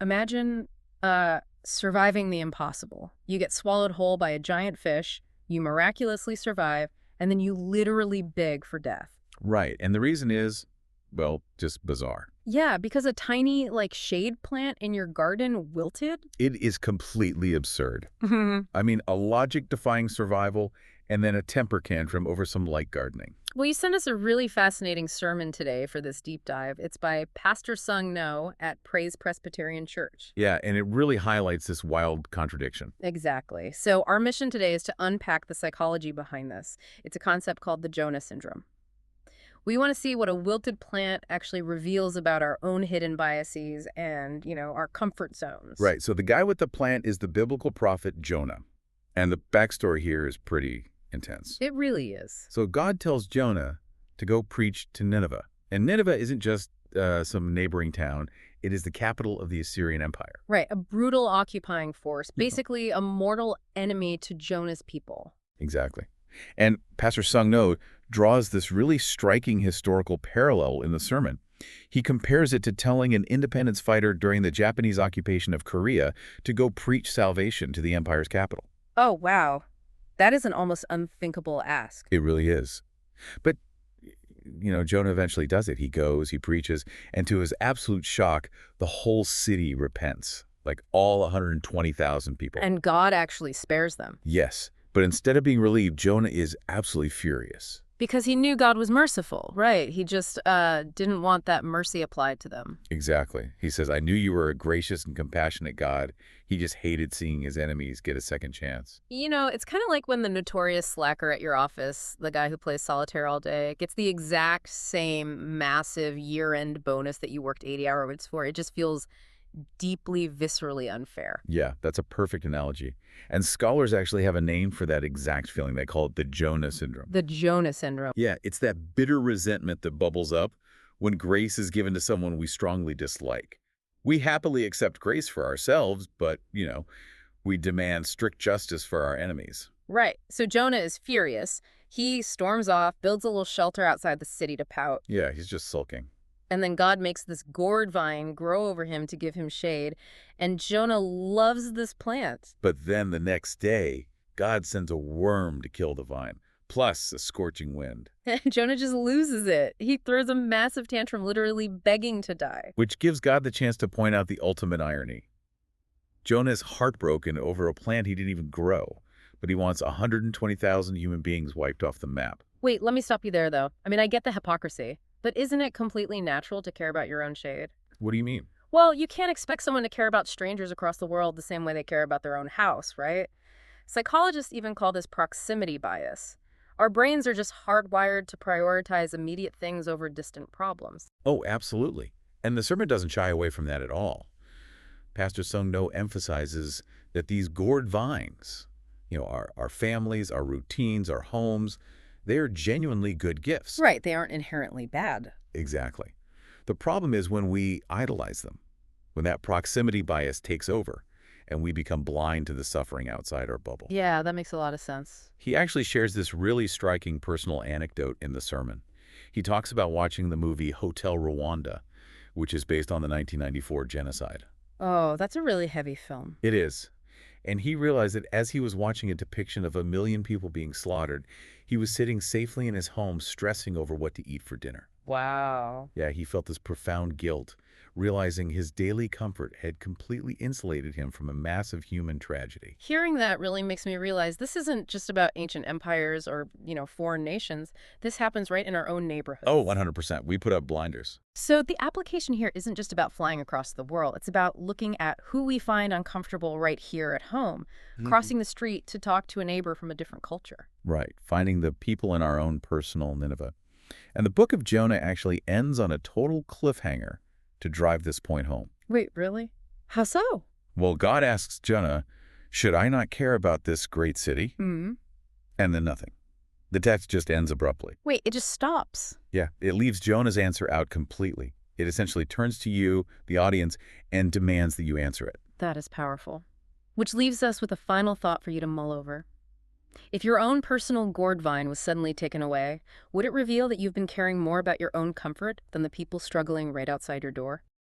Imagine surviving the impossible. You get swallowed whole by a giant fish, you miraculously survive, and then you literally beg for death. Right, and the reason is, well, just bizarre. Yeah, because a tiny, shade plant in your garden wilted? It is completely absurd. I mean, a logic-defying survival and then a temper tantrum over some light gardening. Well, you sent us a really fascinating sermon today for this deep dive. It's by Pastor Sung No at Praise Presbyterian Church. Yeah, and it really highlights this wild contradiction. Exactly. So our mission today is to unpack the psychology behind this. It's a concept called the Jonah syndrome. We want to see what a wilted plant actually reveals about our own hidden biases and, our comfort zones. Right, so the guy with the plant is the biblical prophet Jonah. And the backstory here is pretty intense. It really is. So God tells Jonah to go preach to Nineveh. And Nineveh isn't just some neighboring town. It is the capital of the Assyrian Empire. Right, a brutal occupying force, basically a mortal enemy to Jonah's people. Exactly. And Pastor Sung No draws this really striking historical parallel in the sermon. He compares it to telling an independence fighter during the Japanese occupation of Korea to go preach salvation to the empire's capital. Oh, wow. That is an almost unthinkable ask. It really is. But, Jonah eventually does it. He goes, he preaches, and to his absolute shock, the whole city repents, like all 120,000 people. And God actually spares them. Yes, but instead of being relieved, Jonah is absolutely furious. Because he knew God was merciful, right? He just didn't want that mercy applied to them. Exactly. He says, I knew you were a gracious and compassionate God. He just hated seeing his enemies get a second chance. It's kind of like when the notorious slacker at your office, the guy who plays solitaire all day, gets the exact same massive year-end bonus that you worked 80 hours for. It just feels deeply, viscerally unfair. Yeah, that's a perfect analogy. And scholars actually have a name for that exact feeling. They call it the Jonah syndrome. The Jonah syndrome. Yeah, it's that bitter resentment that bubbles up when grace is given to someone we strongly dislike. We happily accept grace for ourselves, but, we demand strict justice for our enemies. Right. So Jonah is furious. He storms off, builds a little shelter outside the city to pout. Yeah, he's just sulking. And then God makes this gourd vine grow over him to give him shade. And Jonah loves this plant. But then the next day, God sends a worm to kill the vine, plus a scorching wind. Jonah just loses it. He throws a massive tantrum, literally begging to die. Which gives God the chance to point out the ultimate irony. Jonah is heartbroken over a plant he didn't even grow, but he wants 120,000 human beings wiped off the map. Wait, let me stop you there, though. I get the hypocrisy. But isn't it completely natural to care about your own shade? What do you mean? Well, you can't expect someone to care about strangers across the world the same way they care about their own house, right? Psychologists even call this proximity bias. Our brains are just hardwired to prioritize immediate things over distant problems. Oh, absolutely. And the sermon doesn't shy away from that at all. Pastor Sung No emphasizes that these gourd vines, our families, our routines, our homes, they are genuinely good gifts. Right, they aren't inherently bad. Exactly. The problem is when we idolize them, when that proximity bias takes over, and we become blind to the suffering outside our bubble. Yeah, that makes a lot of sense. He actually shares this really striking personal anecdote in the sermon. He talks about watching the movie Hotel Rwanda, which is based on the 1994 genocide. Oh, that's a really heavy film. It is. And he realized that as he was watching a depiction of 1 million people being slaughtered, he was sitting safely in his home stressing over what to eat for dinner. Wow. Yeah, he felt this profound guilt, realizing his daily comfort had completely insulated him from a massive human tragedy. Hearing that really makes me realize this isn't just about ancient empires or, foreign nations. This happens right in our own neighborhoods. Oh, 100%. We put up blinders. So the application here isn't just about flying across the world. It's about looking at who we find uncomfortable right here at home, crossing the street to talk to a neighbor from a different culture. Right. Finding the people in our own personal Nineveh. And the book of Jonah actually ends on a total cliffhanger to drive this point home. Wait, really? How so? Well, God asks Jonah, should I not care about this great city? Mm-hmm. And then nothing. The text just ends abruptly. Wait, it just stops. Yeah, it leaves Jonah's answer out completely. It essentially turns to you, the audience, and demands that you answer it. That is powerful. Which leaves us with a final thought for you to mull over. If your own personal gourd vine was suddenly taken away, would it reveal that you've been caring more about your own comfort than the people struggling right outside your door?